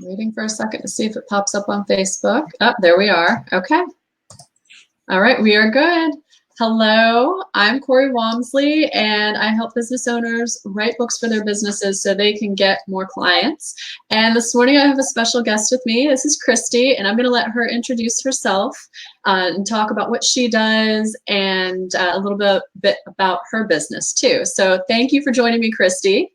Waiting for a second to see if it pops up on Facebook. Oh, there we are. Okay. All right, we are good. Hello, I'm Corey Walmsley, and I help business owners write books for their businesses so they can get more clients. And this morning I have a special guest with me. This is Christy, and I'm going to let her introduce herself and talk about what she does and a little bit about her business too. So thank you for joining me, Christy.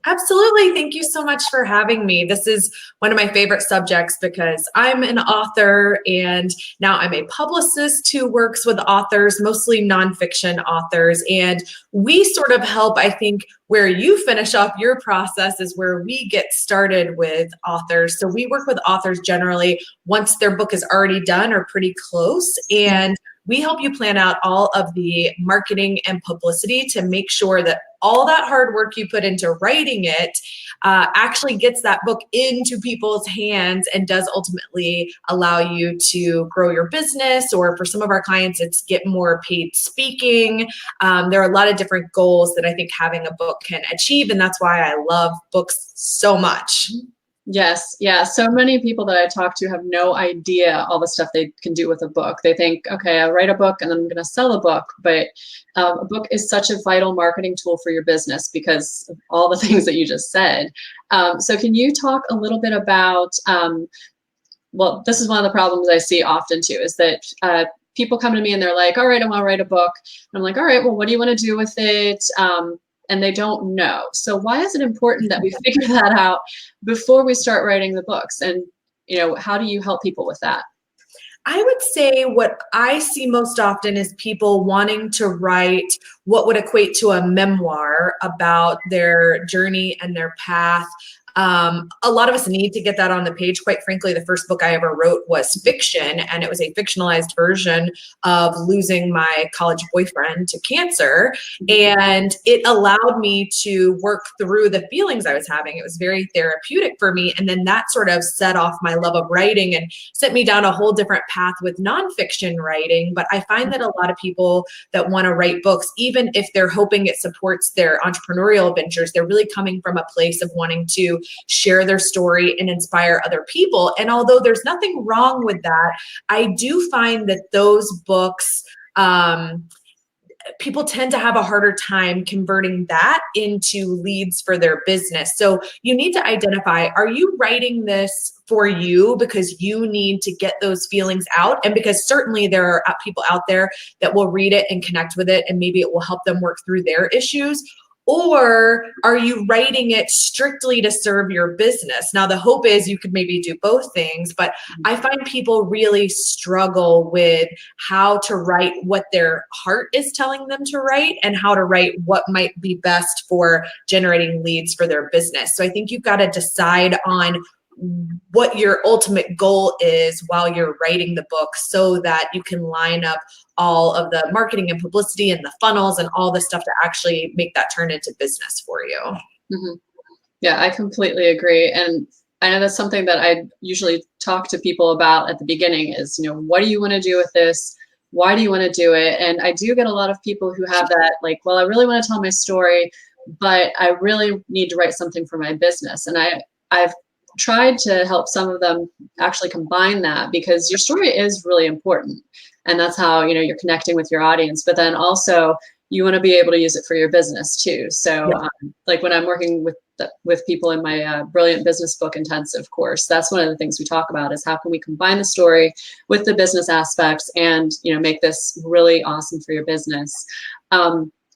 Absolutely. Thank you so much for having me. This is one of my favorite subjects because I'm an author and now I'm a publicist who works with authors, mostly nonfiction authors. And we sort of help, I think, where you finish off your process is where we get started with authors. So we work with authors generally once their book is already done or pretty close. And we help you plan out all of the marketing and publicity to make sure that all that hard work you put into writing it actually gets that book into people's hands and does ultimately allow you to grow your business, or for some of our clients, it's get more paid speaking. There are a lot of different goals that I think having a book can achieve, and that's why I love books so much. Yes. Yeah. So many people that I talk to have no idea all the stuff they can do with a book. They think, okay, I write a book and then I'm going to sell a book. But a book is such a vital marketing tool for your business because of all the things that you just said. So can you talk a little bit about, well, this is one of the problems I see often too, is that people come to me and they're like, all right, I want to write a book. And I'm like, all right, well, what do you want to do with it? And they don't know. So why is it important that we figure that out before we start writing the books? And, you know, how do you help people with that? I would say what I see most often is people wanting to write what would equate to a memoir about their journey and their path. A lot of us need to get that on the page. Quite frankly, the first book I ever wrote was fiction, and it was a fictionalized version of losing my college boyfriend to cancer. And it allowed me to work through the feelings I was having. It was very therapeutic for me. And then that sort of set off my love of writing and sent me down a whole different path with nonfiction writing. But I find that a lot of people that want to write books, even if they're hoping it supports their entrepreneurial ventures, they're really coming from a place of wanting to share their story and inspire other people. And although there's nothing wrong with that, I do find that those books, people tend to have a harder time converting that into leads for their business. So you need to identify, are you writing this for you because you need to get those feelings out? And because certainly there are people out there that will read it and connect with it, and maybe it will help them work through their issues. Or are you writing it strictly to serve your business? Now, the hope is you could maybe do both things, but I find people really struggle with how to write what their heart is telling them to write and how to write what might be best for generating leads for their business. So I think you've got to decide on what your ultimate goal is while you're writing the book so that you can line up all of the marketing and publicity and the funnels and all the stuff to actually make that turn into business for you. Mm-hmm. Yeah, I completely agree. And I know that's something that I usually talk to people about at the beginning is, you know, what do you want to do with this? Why do you want to do it? And I do get a lot of people who have that, like, well, I really want to tell my story, but I really need to write something for my business. And I've tried to help some of them actually combine that, because your story is really important. And that's how, you know, you're connecting with your audience, but then also you want to be able to use it for your business too. So like when I'm working with people in my Brilliant Business Book Intensive course, that's one of the things we talk about is how can we combine the story with the business aspects and, you know, make this really awesome for your business.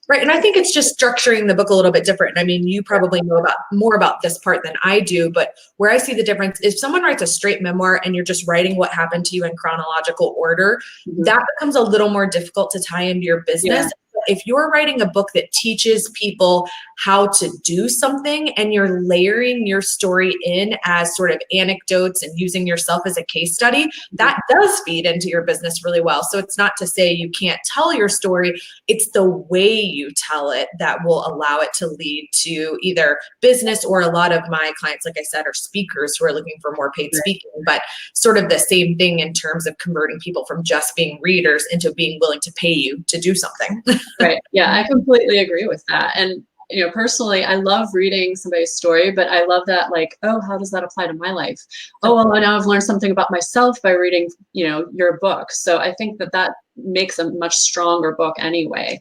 Right. And I think it's just structuring the book a little bit different. I mean, you probably know more about this part than I do, but where I see the difference is if someone writes a straight memoir and you're just writing what happened to you in chronological order, that becomes a little more difficult to tie into your business. If you're writing a book that teaches people how to do something and you're layering your story in as sort of anecdotes and using yourself as a case study, that does feed into your business really well. So it's not to say you can't tell your story. It's the way you tell it that will allow it to lead to either business, or a lot of my clients, like I said, are speakers who are looking for more paid speaking, but sort of the same thing in terms of converting people from just being readers into being willing to pay you to do something. Right. Yeah, I completely agree with that. And personally, I love reading somebody's story, but I love that, like, oh, how does that apply to my life? Oh, well, now I've learned something about myself by reading, your book. So I think that makes a much stronger book anyway.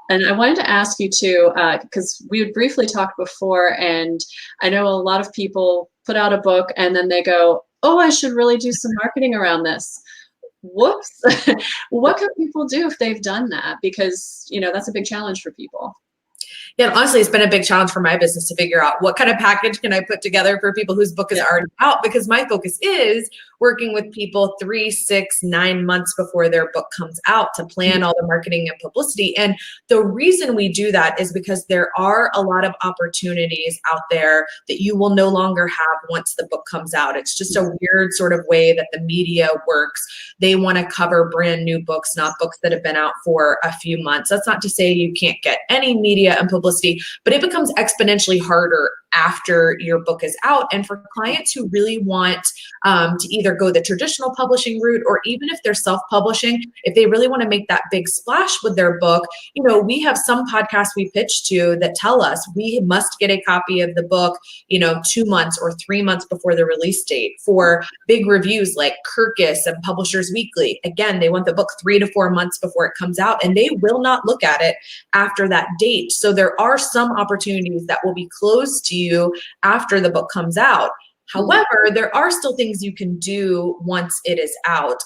And I wanted to ask you too, because we had briefly talked before, and I know a lot of people put out a book and then they go, oh, I should really do some marketing around this. Whoops. What can people do if they've done that? Because, that's a big challenge for people. Yeah, and honestly, it's been a big challenge for my business to figure out what kind of package can I put together for people whose book is already out, because my focus is working with people 3, 6, 9 months before their book comes out to plan all the marketing and publicity. And the reason we do that is because there are a lot of opportunities out there that you will no longer have once the book comes out. It's just a weird sort of way that the media works. They want to cover brand new books, not books that have been out for a few months. That's not to say you can't get any media and publicity, but it becomes exponentially harder after your book is out. And for clients who really want to either go the traditional publishing route, or even if they're self-publishing, if they really want to make that big splash with their book, we have some podcasts we pitch to that tell us we must get a copy of the book, 2 months or 3 months before the release date. For big reviews like Kirkus and Publishers Weekly, again, they want the book 3 to 4 months before it comes out, and they will not look at it after that date. So there are some opportunities that will be closed to you after the book comes out. However, there are still things you can do once it is out.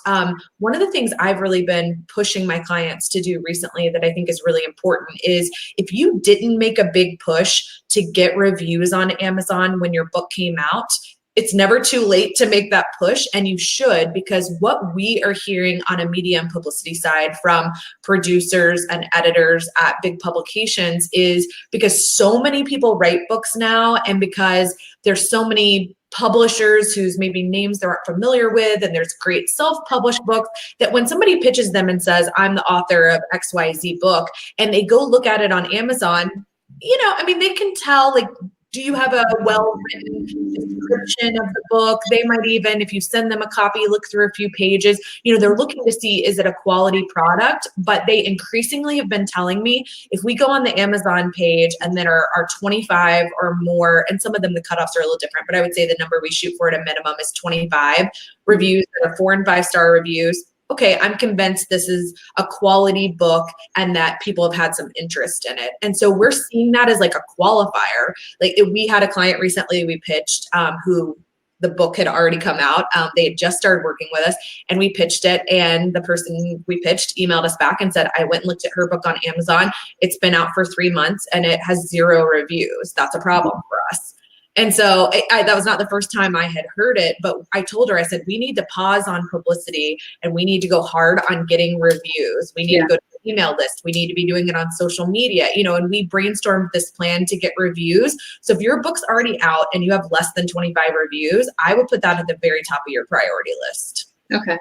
One of the things I've really been pushing my clients to do recently that I think is really important is, if you didn't make a big push to get reviews on Amazon when your book came out, it's never too late to make that push, and you should, because what we are hearing on a media and publicity side from producers and editors at big publications is, because so many people write books now, and because there's so many publishers whose maybe names they're not familiar with, and there's great self-published books, that when somebody pitches them and says, I'm the author of XYZ book, and they go look at it on Amazon, they can tell, like, do you have a well-written description of the book? They might even, if you send them a copy, look through a few pages. They're looking to see, is it a quality product? But they increasingly have been telling me, if we go on the Amazon page and then are 25 or more, and some of them the cutoffs are a little different, but I would say the number we shoot for at a minimum is 25 reviews that are 4 and 5 star reviews. Okay, I'm convinced this is a quality book and that people have had some interest in it. And so we're seeing that as like a qualifier. Like, we had a client recently we pitched who the book had already come out. They had just started working with us, and we pitched it. And the person we pitched emailed us back and said, I went and looked at her book on Amazon. It's been out for 3 months and it has 0 reviews. That's a problem for us. And so that was not the first time I had heard it, but I told her, I said, we need to pause on publicity, and we need to go hard on getting reviews. We need to go to the email list. We need to be doing it on social media, and we brainstormed this plan to get reviews. So if your book's already out and you have less than 25 reviews, I would put that at the very top of your priority list. Okay.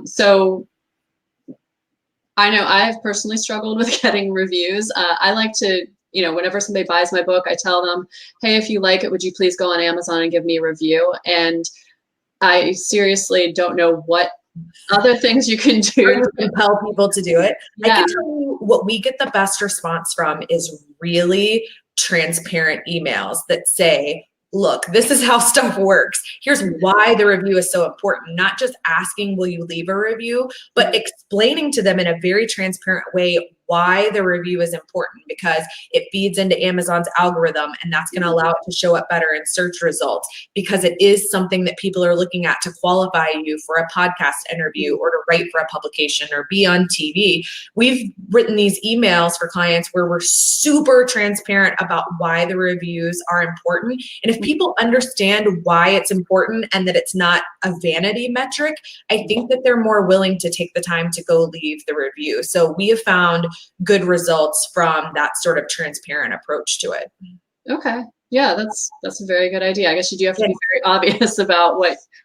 So I know I've personally struggled with getting reviews. I like to, whenever somebody buys my book, I tell them, hey, if you like it, would you please go on Amazon and give me a review? And I seriously don't know what other things you can do to compel people to do it. Yeah. I can tell you what we get the best response from is really transparent emails that say, look, this is how stuff works. Here's why the review is so important. Not just asking, will you leave a review, but explaining to them in a very transparent way why the review is important, because it feeds into Amazon's algorithm, and that's going to allow it to show up better in search results, because it is something that people are looking at to qualify you for a podcast interview or to write for a publication or be on TV. We've written these emails for clients where we're super transparent about why the reviews are important. And if people understand why it's important and that it's not a vanity metric, I think that they're more willing to take the time to go leave the review. So we have found good results from that sort of transparent approach to it. Okay. Yeah, that's a very good idea. I guess you do have to be very obvious about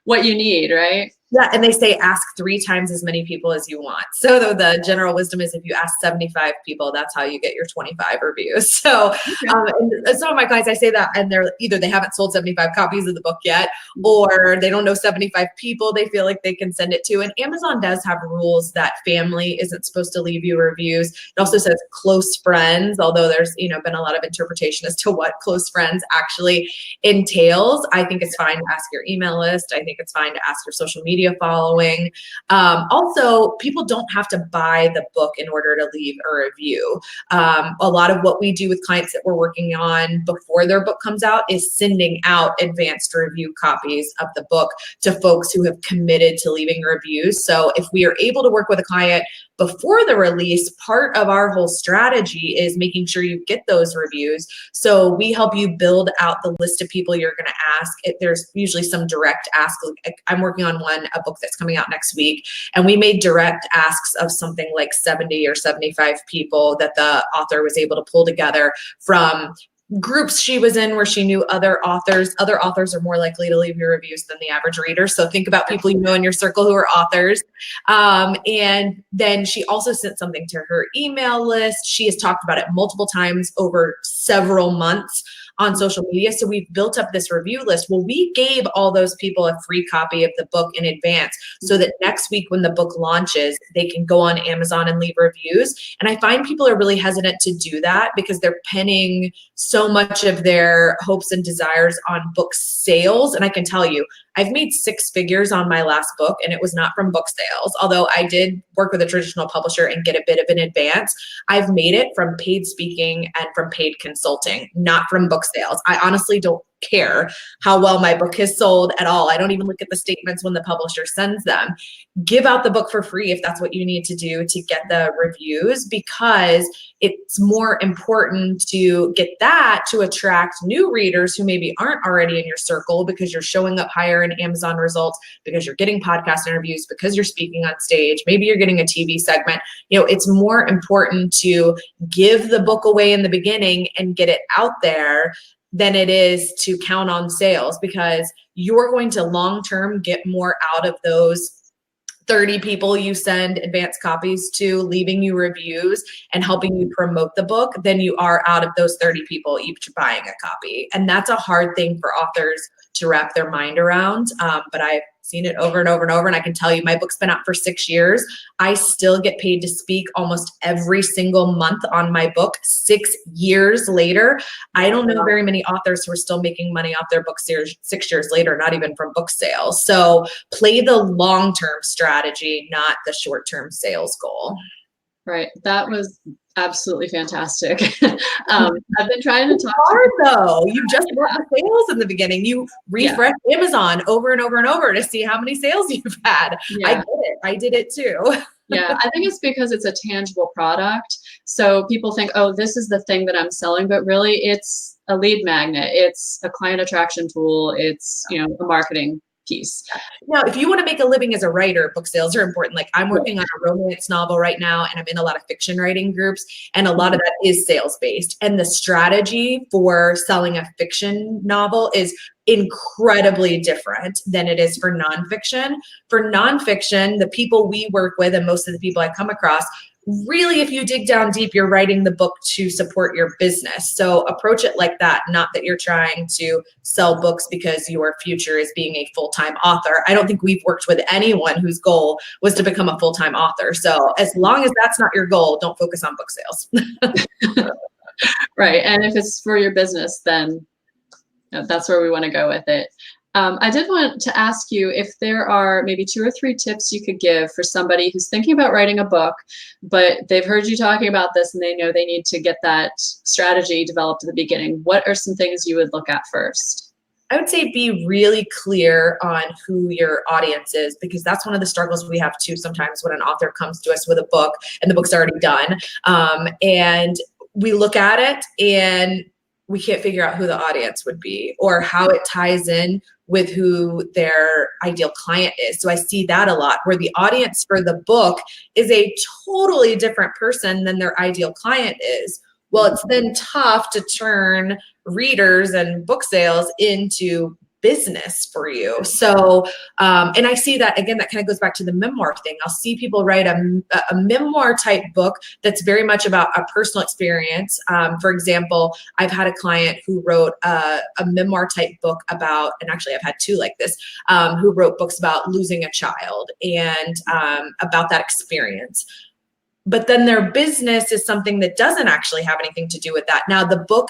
what you need, right? Yeah, and they say ask 3 times as many people as you want. So the general wisdom is if you ask 75 people, that's how you get your 25 reviews. So Okay. and some of my clients, I say that, and they're either they haven't sold 75 copies of the book yet, Mhm. or they don't know 75 people they feel like they can send it to. And Amazon does have rules that family isn't supposed to leave you reviews. It also says close friends, although there's been a lot of interpretation as to what close friends actually entails. I think it's fine to ask your email list. I think it's fine to ask your social media following. Also, people don't have to buy the book in order to leave a review. A lot of what we do with clients that we're working on before their book comes out is sending out advanced review copies of the book to folks who have committed to leaving reviews. So if we are able to work with a client before the release, part of our whole strategy is making sure you get those reviews. So we help you build out the list of people you're going to ask. There's usually some direct ask. I'm working on a book that's coming out next week, and we made direct asks of something like 70 or 75 people that the author was able to pull together from groups she was in where she knew other authors. Other authors are more likely to leave your reviews than the average reader. So think about people you know in your circle who are authors. And then she also sent something to her email list. She has talked about it multiple times over several months on social media. So we've built up this review list. Well, we gave all those people a free copy of the book in advance so that next week when the book launches, they can go on Amazon and leave reviews. And I find people are really hesitant to do that because they're pinning so much of their hopes and desires on book sales. And I can tell you, I've made 6 figures on my last book, and it was not from book sales. Although I did work with a traditional publisher and get a bit of an advance, I've made it from paid speaking and from paid consulting, not from book sales. I honestly don't care how well my book has sold at all. I don't even look at the statements when the publisher sends them. Give out the book for free if that's what you need to do to get the reviews, because it's more important to get that to attract new readers who maybe aren't already in your circle, because you're showing up higher in Amazon results, because you're getting podcast interviews, because you're speaking on stage, maybe you're getting a TV segment. It's more important to give the book away in the beginning and get it out there than it is to count on sales, because you're going to long-term get more out of those 30 people you send advanced copies to leaving you reviews and helping you promote the book than you are out of those 30 people each buying a copy. And that's a hard thing for authors to wrap their mind around. But I've seen it over and over and over. And I can tell you, my book's been out for 6 years. I still get paid to speak almost every single month on my book 6 years later. I don't know very many authors who are still making money off their book series 6 years later, not even from book sales. So play the long-term strategy, not the short-term sales goal. Right. That was absolutely fantastic. I've been trying to talk hard though. You just want the sales in the beginning. You refresh Amazon over and over and over to see how many sales you've had. Yeah. I get it. I did it too. Yeah, I think it's because it's a tangible product. So people think, oh, this is the thing that I'm selling, but really it's a lead magnet. It's a client attraction tool. It's, a marketing piece. Now, if you want to make a living as a writer, book sales are important. Like I'm working on a romance novel right now, and I'm in a lot of fiction writing groups, and a lot of that is sales based. And the strategy for selling a fiction novel is incredibly different than it is for nonfiction. For nonfiction, the people we work with and most of the people I come across, really, if you dig down deep, you're writing the book to support your business. So approach it like that, not that you're trying to sell books because your future is being a full-time author. I don't think we've worked with anyone whose goal was to become a full-time author. So as long as that's not your goal, don't focus on book sales. Right. And if it's for your business, then that's where we want to go with it. I did want to ask you if there are maybe 2 or 3 tips you could give for somebody who's thinking about writing a book, but they've heard you talking about this and they know they need to get that strategy developed at the beginning. What are some things you would look at first? I would say be really clear on who your audience is, because that's one of the struggles we have too sometimes when an author comes to us with a book and the book's already done. And we look at it and we can't figure out who the audience would be or how it ties in with who their ideal client is. So I see that a lot, where the audience for the book is a totally different person than their ideal client is. Well, it's then tough to turn readers and book sales into business for you. So, and I see that again, that kind of goes back to the memoir thing. I'll see people write a memoir type book that's very much about a personal experience. For example, I've had a client who wrote a memoir type book about, and actually I've had two like this, who wrote books about losing a child and about that experience. But then their business is something that doesn't actually have anything to do with that. Now, the book,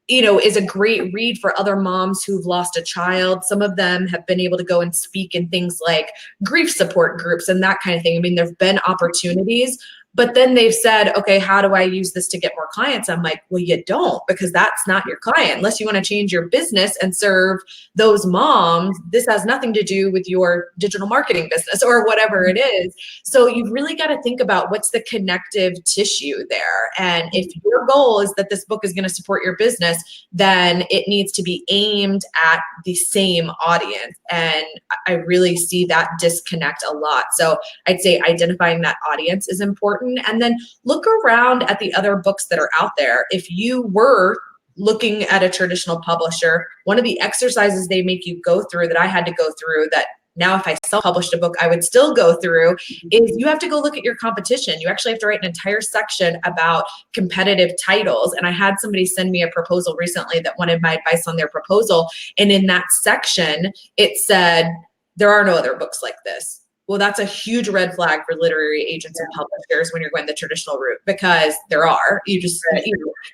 is a great read for other moms who've lost a child. Some of them have been able to go and speak in things like grief support groups and that kind of thing. I mean, there've been opportunities, but then they've said, okay, how do I use this to get more clients? I'm like, well, you don't, because that's not your client. Unless you want to change your business and serve those moms, this has nothing to do with your digital marketing business or whatever it is. So you've really got to think about what's the connective tissue there. And if your goal is that this book is going to support your business, then it needs to be aimed at the same audience. And I really see that disconnect a lot. So I'd say identifying that audience is important. And then look around at the other books that are out there. If you were looking at a traditional publisher, one of the exercises they make you go through that I had to go through, that now if I self-published a book, I would still go through, is you have to go look at your competition. You actually have to write an entire section about competitive titles. And I had somebody send me a proposal recently that wanted my advice on their proposal. And in that section, it said, there are no other books like this. Well, that's a huge red flag for literary agents and publishers when you're going the traditional route, because there are.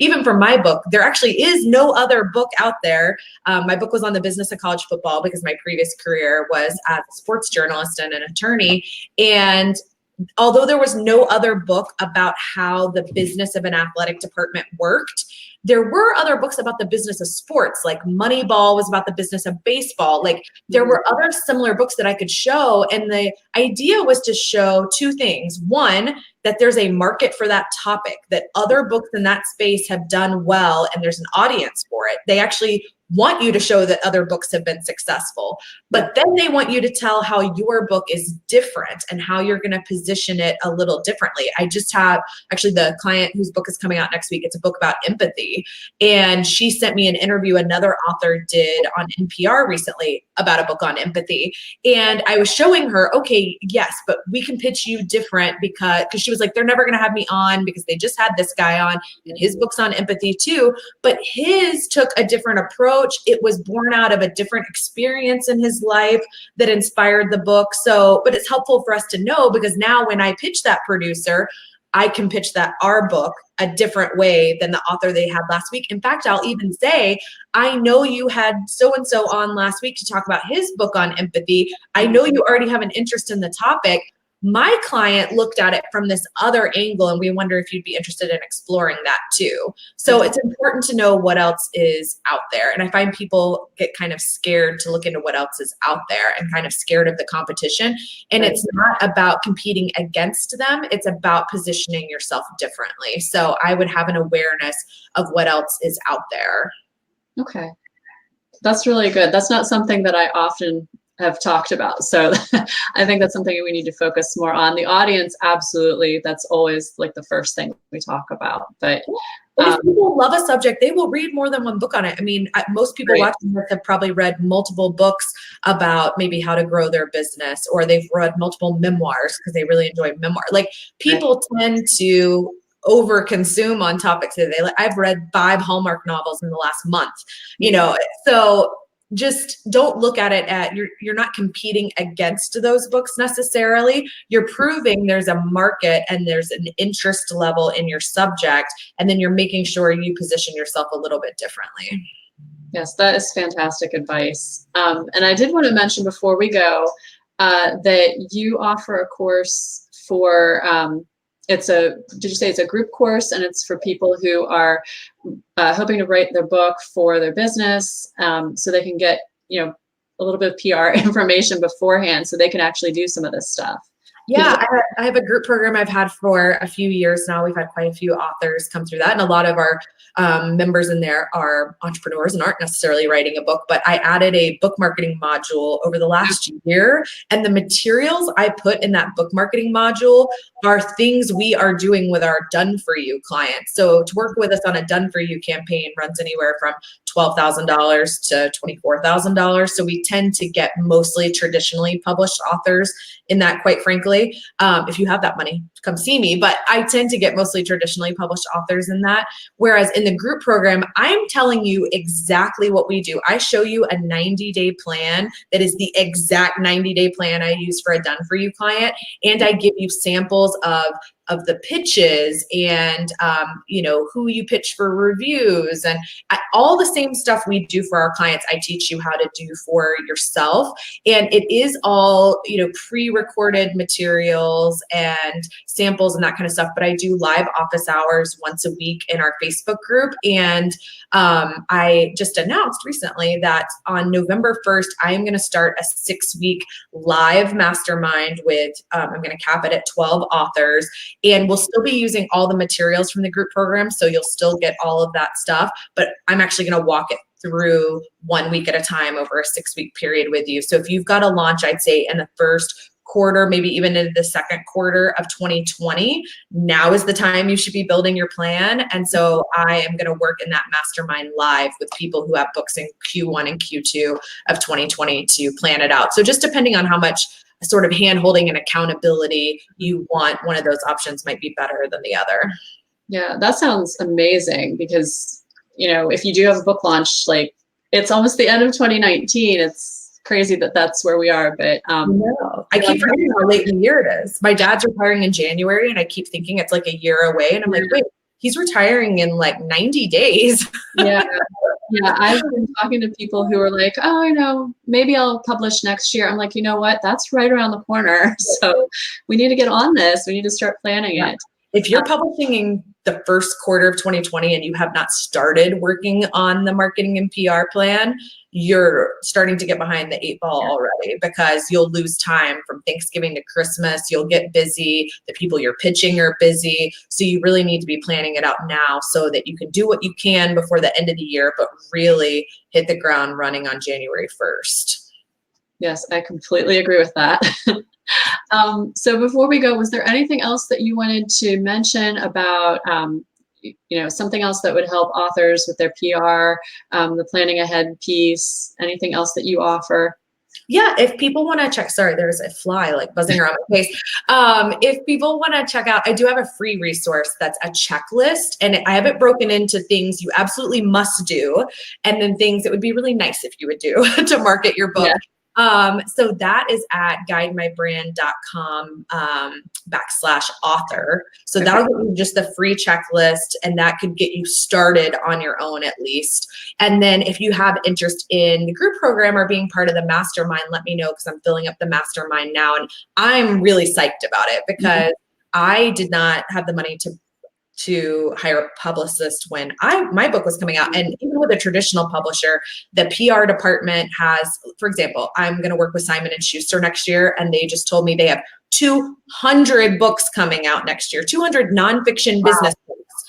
Even for my book, there actually is no other book out there. My book was on the business of college football because my previous career was as a sports journalist and an attorney. And although there was no other book about how the business of an athletic department worked, there were other books about the business of sports, like Moneyball was about the business of baseball. Like there were other similar books that I could show. And the idea was to show two things. One, that there's a market for that topic, that other books in that space have done well and there's an audience for it. They actually want you to show that other books have been successful, but then they want you to tell how your book is different and how you're going to position it a little differently. I just have actually the client whose book is coming out next week. It's a book about empathy. And she sent me an interview another author did on NPR recently about a book on empathy. And I was showing her, okay, yes, but we can pitch you different because she was like, they're never going to have me on because they just had this guy on and his book's on empathy too. But his took a different approach. It was born out of a different experience in his life that inspired the book. So, but it's helpful for us to know, because now when I pitch that producer, I can pitch that our book a different way than the author they had last week. In fact, I'll even say, I know you had so-and-so on last week to talk about his book on empathy. I know you already have an interest in the topic. My client looked at it from this other angle, and we wonder if you'd be interested in exploring that too. So it's important to know what else is out there. And I find people get kind of scared to look into what else is out there and kind of scared of the competition. And it's not about competing against them. It's about positioning yourself differently. So I would have an awareness of what else is out there. Okay. That's really good. That's not something that I often have talked about. So I think that's something we need to focus more on. The audience, absolutely. That's always like the first thing we talk about. But if people love a subject, they will read more than one book on it. I mean, most people watching this have probably read multiple books about maybe how to grow their business, or they've read multiple memoirs because they really enjoy memoir. Like people tend to over consume on topics that they like. I've read 5 Hallmark novels in the last month, so just don't look at it at you're not competing against those books necessarily. You're proving there's a market and there's an interest level in your subject, and then you're making sure you position yourself a little bit differently. Yes, that is fantastic advice. And I did want to mention before we go that you offer a course for did you say it's a group course, and it's for people who are hoping to write their book for their business, so they can get, a little bit of PR information beforehand so they can actually do some of this stuff. Yeah, I have a group program I've had for a few years now. We've had quite a few authors come through that, and a lot of our members in there are entrepreneurs and aren't necessarily writing a book. But I added a book marketing module over the last year, and the materials I put in that book marketing module are things we are doing with our done for you clients. So to work with us on a done for you campaign runs anywhere from $12,000 to $24,000. So we tend to get mostly traditionally published authors in that, quite frankly. If you have that money, come see me. But I tend to get mostly traditionally published authors in that. Whereas in the group program, I'm telling you exactly what we do. I show you a 90-day plan that is the exact 90-day plan I use for a done for you client. And I give you samples of the pitches and who you pitch for reviews and all the same stuff we do for our clients. I teach you how to do for yourself, and it is all pre-recorded materials and samples and that kind of stuff. But I do live office hours once a week in our Facebook group, and I just announced recently that on November 1st, I am going to start a 6-week live mastermind with, I'm going to cap it at 12 authors, and we'll still be using all the materials from the group program. So you'll still get all of that stuff, but I'm actually going to walk it through 1 week at a time over a 6-week period with you. So if you've got a launch, I'd say in the first quarter, maybe even into the second quarter of 2020, now is the time you should be building your plan. And so I am going to work in that mastermind live with people who have books in Q1 and Q2 of 2020 to plan it out. So just depending on how much sort of hand-holding and accountability you want, one of those options might be better than the other. Yeah, that sounds amazing because, if you do have a book launch, like it's almost the end of 2019. It's crazy that that's where we are, but I keep forgetting how late in the year it is. My dad's retiring in January, and I keep thinking it's like a year away, and I'm like, wait, he's retiring in like 90 days. Yeah. I've been talking to people who are like, oh, maybe I'll publish next year. I'm like, you know what? That's right around the corner. So we need to get on this. We need to start planning it. If you're publishing in the first quarter of 2020 and you have not started working on the marketing and PR plan, you're starting to get behind the 8 ball already, because you'll lose time from Thanksgiving to Christmas. You'll get busy. The people you're pitching are busy. So you really need to be planning it out now so that you can do what you can before the end of the year, but really hit the ground running on January 1st. Yes, I completely agree with that. So before we go, was there anything else that you wanted to mention about, something else that would help authors with their PR, the planning ahead piece, anything else that you offer? Yeah, if people want to check, sorry, there's a fly like buzzing around my face. If people want to check out, I do have a free resource that's a checklist, and I have it broken into things you absolutely must do, and then things that would be really nice if you would do to market your book. Yeah. So that is at guidemybrand.com /author. So that'll give you just the free checklist, and that could get you started on your own at least. And then if you have interest in the group program or being part of the mastermind, let me know, because I'm filling up the mastermind now, and I'm really psyched about it because I did not have the money to hire a publicist when my book was coming out. And even with a traditional publisher, the PR department has, for example, I'm going to work with Simon & Schuster next year, and they just told me they have 200 books coming out next year, 200 nonfiction business books.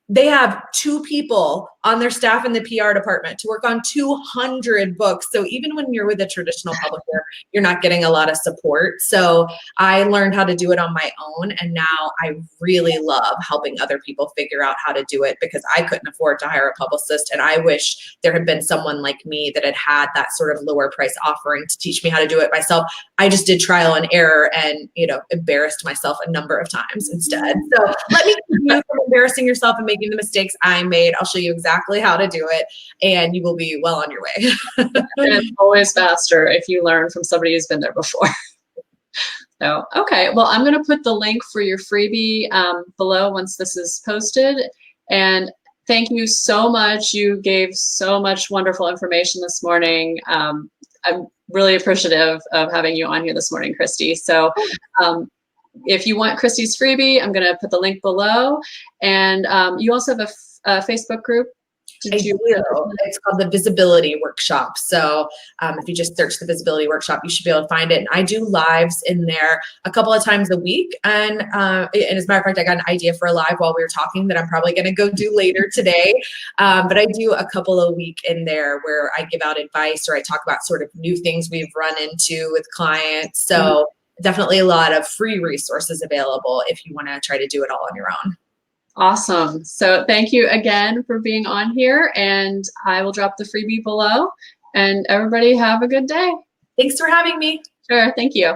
They have 2 people on their staff in the PR department to work on 200 books. So even when you're with a traditional publisher, you're not getting a lot of support. So I learned how to do it on my own. And now I really love helping other people figure out how to do it, because I couldn't afford to hire a publicist. And I wish there had been someone like me that had that sort of lower price offering to teach me how to do it myself. I just did trial and error and, embarrassed myself a number of times instead. So let me keep you from embarrassing yourself and making the mistakes I made. I'll show you exactly how to do it, and you will be well on your way. And it's always faster if you learn from somebody who's been there before. So, okay. Well, I'm going to put the link for your freebie below once this is posted. And thank you so much. You gave so much wonderful information this morning. I'm really appreciative of having you on here this morning, Christy. So if you want Christy's freebie, I'm going to put the link below. And you also have a Facebook group? I Did you? do. It's called the Visibility Workshop. So if you just search the Visibility Workshop, you should be able to find it. And I do lives in there a couple of times a week. And as a matter of fact, I got an idea for a live while we were talking that I'm probably going to go do later today. But I do a couple a week in there where I give out advice or I talk about sort of new things we've run into with clients. So definitely a lot of free resources available if you want to try to do it all on your own. Awesome. So thank you again for being on here, and I will drop the freebie below, and everybody have a good day. Thanks for having me. Sure. Thank you.